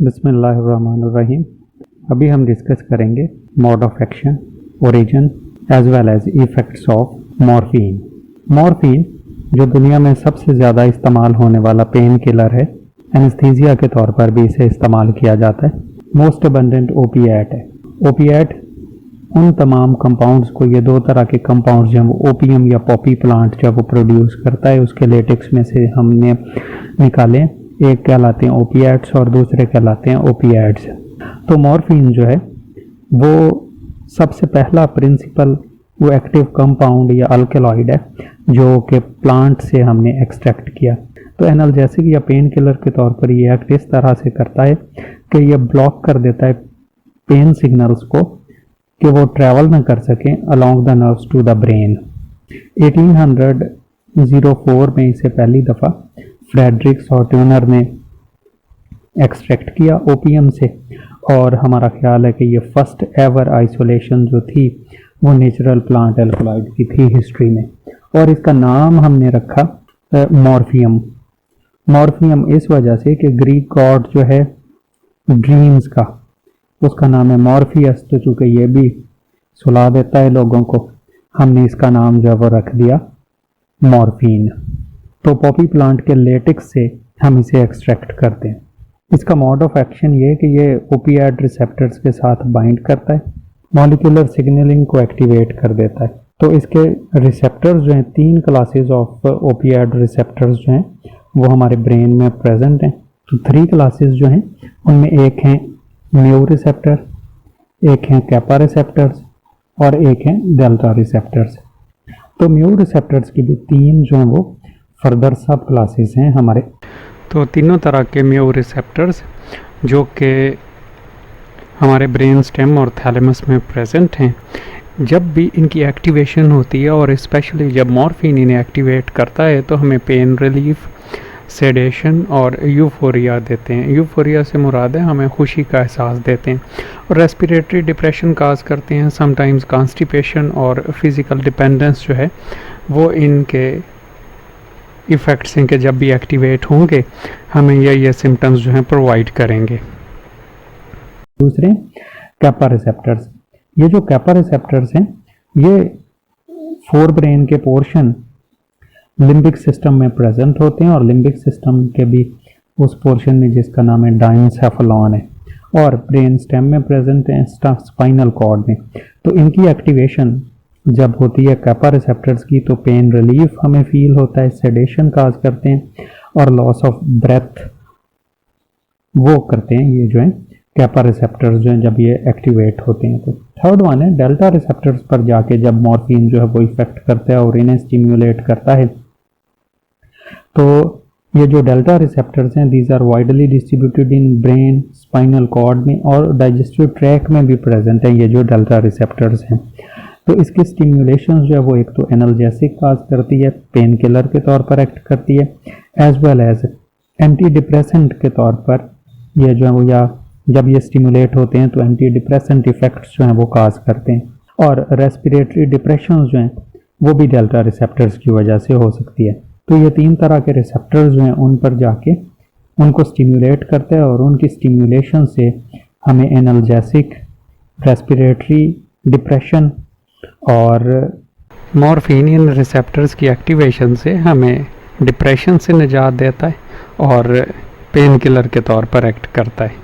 बिस्मिल्लाहिर्रहमानिर्रहीम। अभी हम डिस्कस करेंगे mode of action, origin as well as effects of morphine. Morphine जो दुनिया में सबसे ज़्यादा इस्तेमाल होने वाला पेन किलर है, एनेस्थीसिया के तौर पर भी इसे इस्तेमाल किया जाता है। मोस्ट अबंडेंट ओपिएट है। ओपिएट उन तमाम कंपाउंड्स को, ये दो तरह के कंपाउंड्स जब ओपियम या पॉपी प्लांट जब वो प्रोड्यूस करता है उसके लेटेक्स में से हमने निकाले, एक कहलाते हैं ओपिएट्स और दूसरे कहलाते हैं ओपिएड्स। तो मॉर्फिन जो है वो सबसे पहला प्रिंसिपल वो एक्टिव कंपाउंड या अल्कलॉइड है जो कि प्लांट से हमने एक्सट्रैक्ट किया। तो एनाल्जेसिक या पेन किलर के तौर पर ये एक्ट इस तरह से करता है कि ये ब्लॉक कर देता है पेन सिग्नल्स को कि वो ट्रैवल ना कर सकें along the nerves to the brain. 1804 में इसे पहली दफ़ा फ्रेडरिक सॉर्ट्यूनर ने एक्सट्रैक्ट किया ओपियम से, और हमारा ख्याल है कि ये फर्स्ट एवर आइसोलेशन जो थी वो नेचुरल प्लांट एल्कलॉइड की थी हिस्ट्री में, और इसका नाम हमने रखा मॉर्फियम। मॉर्फियम इस वजह से कि ग्रीक गॉड जो है ड्रीम्स का, उसका नाम है मॉर्फियस, तो चूँकि ये भी सुला देता है लोगों को, हमने इसका नाम जो है वो रख दिया मॉर्फिन। तो पॉपी प्लांट के लेटेक्स से हम इसे एक्सट्रैक्ट करते हैं। इसका मोड ऑफ एक्शन ये है कि ये ओपिएड रिसेप्टर्स के साथ बाइंड करता है, मॉलिक्यूलर सिग्नलिंग को एक्टिवेट कर देता है। तो इसके रिसेप्टर्स जो हैं, 3 क्लासेस ऑफ ओपिएड रिसेप्टर्स जो हैं वो हमारे ब्रेन में प्रेजेंट हैं। तो 3 क्लासेस जो हैं उनमें एक हैं म्यू रिसेप्टर, एक हैं कैपा रिसेप्टर्स और एक हैं डेल्टा रिसेप्टर्स। तो म्यू रिसेप्टर्स की भी 3 जो हैं वो फर्दर सब क्लासेस हैं हमारे। तो तीनों तरह के म्यू रिसेप्टर्स जो कि हमारे ब्रेन स्टेम और थैलेमस में प्रेजेंट हैं, जब भी इनकी एक्टिवेशन होती है और स्पेशली जब मॉर्फिन इन्हें एक्टिवेट करता है तो हमें पेन रिलीफ, सेडेशन और यूफोरिया देते हैं। यूफोरिया से मुराद है हमें खुशी का एहसास देते हैं, और रेस्पिरेटरी डिप्रेशन काज करते हैं, समटाइम्स कॉन्स्टिपेशन और फिज़िकल डिपेंडेंस जो है वो इनके इफ़ेक्ट्स हैं कि जब भी एक्टिवेट होंगे हमें ये सिम्टम्स जो हैं प्रोवाइड करेंगे। दूसरे कैपा रिसेप्टर्स। ये जो कैपा रिसेप्टर्स हैं ये फोर ब्रेन के पोर्शन लिम्बिक सिस्टम में प्रेजेंट होते हैं, और लिम्बिक सिस्टम के भी उस पोर्शन में जिसका नाम है डाइनसेफेलॉन है, और ब्रेन स्टेम में प्रेजेंट है स्पाइनल कॉर्ड में। तो इनकी एक्टिवेशन जब होती है कैपा रिसेप्टर्स की तो पेन रिलीफ हमें फील होता है, सेडेशन काज करते हैं और लॉस ऑफ ब्रेथ वो करते हैं ये जो है कैपा रिसेप्टर्स जो हैं जब ये एक्टिवेट होते हैं। तो थर्ड वन है डेल्टा रिसेप्टर्स पर जाके जब मॉर्फिन जो है वो इफेक्ट करता है और इन्हें स्टिम्युलेट करता है। तो ये जो डेल्टा रिसेप्टर्स हैं these are widely distributed in brain, spinal cord में और डाइजेस्टिव ट्रैक में भी प्रेजेंट है ये जो डेल्टा रिसेप्टर्स हैं। तो इसकी स्टिम्युलेशन जो है वो एक तो एनाल्जेसिक काज करती है, पेन किलर के तौर पर एक्ट करती है, as well as antidepressant के तौर पर ये जो है वो, या जब ये स्टिमुलेट होते हैं तो एंटी डिप्रेसेंट इफेक्ट्स जो हैं वो काज करते हैं, और रेस्पिरेटरी डिप्रेशन जो हैं वो भी डेल्टा रिसेप्टर्स की वजह से हो सकती है। तो ये 3 तरह के रिसेप्टर्स जो हैं उन पर जाके उनको स्टिमुलेट करते हैं, और उनकी स्टिमुलेशन से हमें एनाल्जेसिक, रेस्पिरेटरी, डिप्रेशन और मॉर्फिन इन रिसेप्टर्स की एक्टिवेशन से हमें डिप्रेशन से निजात देता है और पेन किलर के तौर पर एक्ट करता है।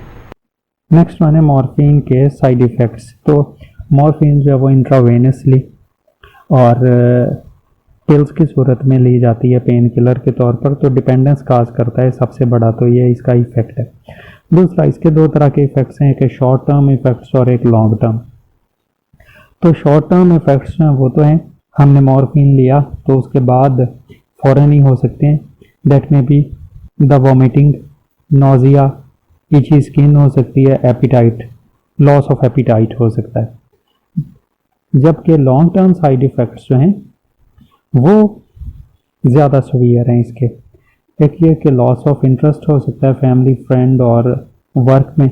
नेक्स्ट वन है मॉर्फिन के साइड इफ़ेक्ट्स। तो मॉर्फिन जो है वो इंट्रावेनसली और पिल्स की सूरत में ली जाती है पेन किलर के तौर पर, तो डिपेंडेंस काज करता है सबसे बड़ा, तो ये इसका इफेक्ट है। दूसरा, इसके 2 तरह के इफेक्ट्स हैं, एक शॉर्ट टर्म इफेक्ट्स और एक लॉन्ग टर्म। तो शॉर्ट टर्म इफेक्ट्स जो हैं वो तो हैं हमने मॉर्फिन लिया तो उसके बाद फ़ौरन ही हो सकते हैं, दैट में be the vomiting, nausea, इची skin हो सकती है, एपिटाइट, लॉस ऑफ एपिटाइट हो सकता है। जबकि लॉन्ग टर्म साइड इफ़ेक्ट्स जो हैं वो ज़्यादा सीवियर हैं इसके। एक ये कि लॉस ऑफ इंटरेस्ट हो सकता है फैमिली, फ्रेंड और वर्क में।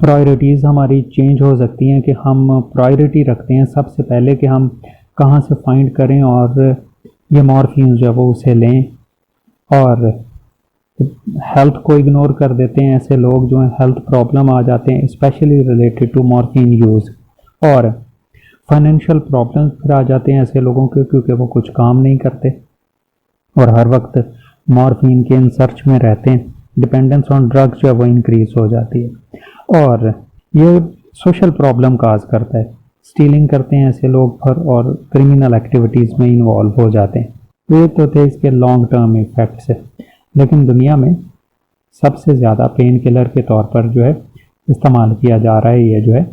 प्रायोरिटीज़ हमारी चेंज हो सकती हैं कि हम प्रायोरिटी रखते हैं सबसे पहले कि हम कहाँ से फाइंड करें और ये मॉर्फिन जो है वो उसे लें, और हेल्थ को इग्नोर कर देते हैं, ऐसे लोग जो हैं हेल्थ प्रॉब्लम आ जाते हैं specially related to morphine use. और फाइनेंशियल प्रॉब्लम्स फिर आ जाते हैं ऐसे लोगों के, क्योंकि वो कुछ काम नहीं करते और हर वक्त मॉर्फिन के इन सर्च में रहते हैं। डिपेंडेंस ऑन ड्रग्स जो है वो इंक्रीज हो जाती है और ये सोशल प्रॉब्लम काज करता है। स्टीलिंग करते हैं ऐसे लोग पर और क्रिमिनल एक्टिविटीज़ में इन्वॉल्व हो जाते हैं। ये तो थे इसके लॉन्ग टर्म इफ़ेक्ट्स है, लेकिन दुनिया में सबसे ज़्यादा पेन किलर के तौर पर जो है इस्तेमाल किया जा रहा है ये जो है।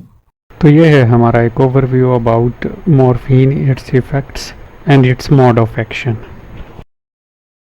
तो ये है हमारा एक overview about morphine, it's effects and it's mode of action.